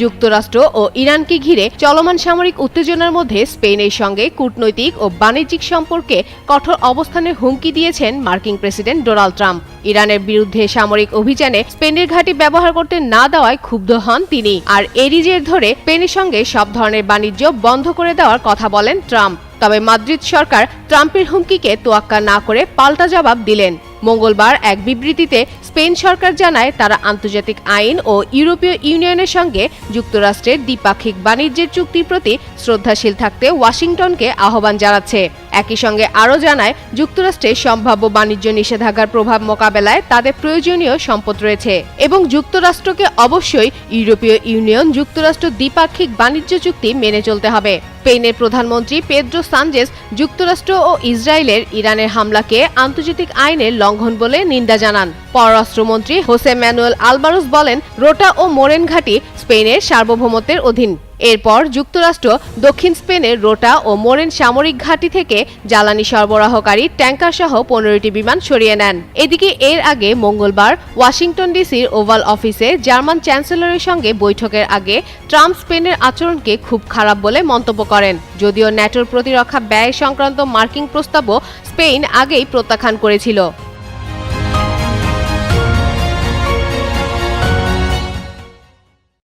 যুক্তরাষ্ট্র ও ইরানকে ঘিরে চলমান সামরিক উত্তেজনার মধ্যে স্পেনের সঙ্গে কূটনৈতিক ও বাণিজ্যিক সম্পর্কে কঠোর অবস্থানের হুমকি দিয়েছেন মার্কিন প্রেসিডেন্ট ডোনাল্ড ট্রাম্প। ইরানের বিরুদ্ধে সামরিক অভিযানে স্পেনের ঘাঁটি ব্যবহার করতে না দেওয়ায় ক্ষুব্ধ হন তিনি, আর এরই জের ধরে স্পেনের সঙ্গে সব ধরনের বাণিজ্য বন্ধ করে দেওয়ার কথা বলেন ট্রাম্প। তবে মাদ্রিদ সরকার ট্রাম্পের হুমকিকে তোয়াক্কা না করে পাল্টা জবাব দিলেন। মঙ্গলবার এক বিবৃতিতে স্পেন সরকার জানায় তারা আন্তর্জাতিক আইন ও ইউরোপীয় ইউনিয়নের সঙ্গে যুক্তরাষ্ট্রের দ্বিপাক্ষিক বাণিজ্যের চুক্তির প্রতি শ্রদ্ধাশীল থাকতে ওয়াশিংটনকে আহ্বান জানাচ্ছে। একই সঙ্গে আরও জানায় যুক্তরাষ্ট্রের সম্ভাব্য বাণিজ্য নিষেধাজ্ঞার প্রভাব মোকাবেলায় তাদের প্রয়োজনীয় সম্পদ রয়েছে এবং যুক্তরাষ্ট্রকে অবশ্যই ইউরোপীয় ইউনিয়ন যুক্তরাষ্ট্র দ্বিপাক্ষিক বাণিজ্য চুক্তি মেনে চলতে হবে। স্পেনের প্রধানমন্ত্রী পেদ্রো সানচেজ যুক্তরাষ্ট্র ও ইসরায়েলের ইরানের হামলাকে আন্তর্জাতিক আইনের লঙ্ঘন বলে নিন্দা জানান। পররাষ্ট্রমন্ত্রী হোসে ম্যানুয়েল আলবারোস বলেন, রোটা ও মোরেন ঘাঁটি স্পেনের সার্বভৌমত্বের অধীন। এরপর যুক্তরাষ্ট্র দক্ষিণ স্পেনের রোটা ও মোরেন সামরিক ঘাঁটি থেকে জ্বালানি সরবরাহকারী ট্যাঙ্কার সহ 15টি বিমান সরিয়ে নেন। এদিকে এর আগে মঙ্গলবার ওয়াশিংটন ডিসির ওভাল অফিসে জার্মান চ্যান্সেলরের সঙ্গে বৈঠকের আগে ট্রাম্প স্পেনের আচরণকে খুব খারাপ বলে মন্তব্য করেন। যদিও ন্যাটোর প্রতিরক্ষা ব্যয় সংক্রান্ত মার্কিন প্রস্তাবও স্পেন আগেই প্রত্যাখ্যান করেছিল।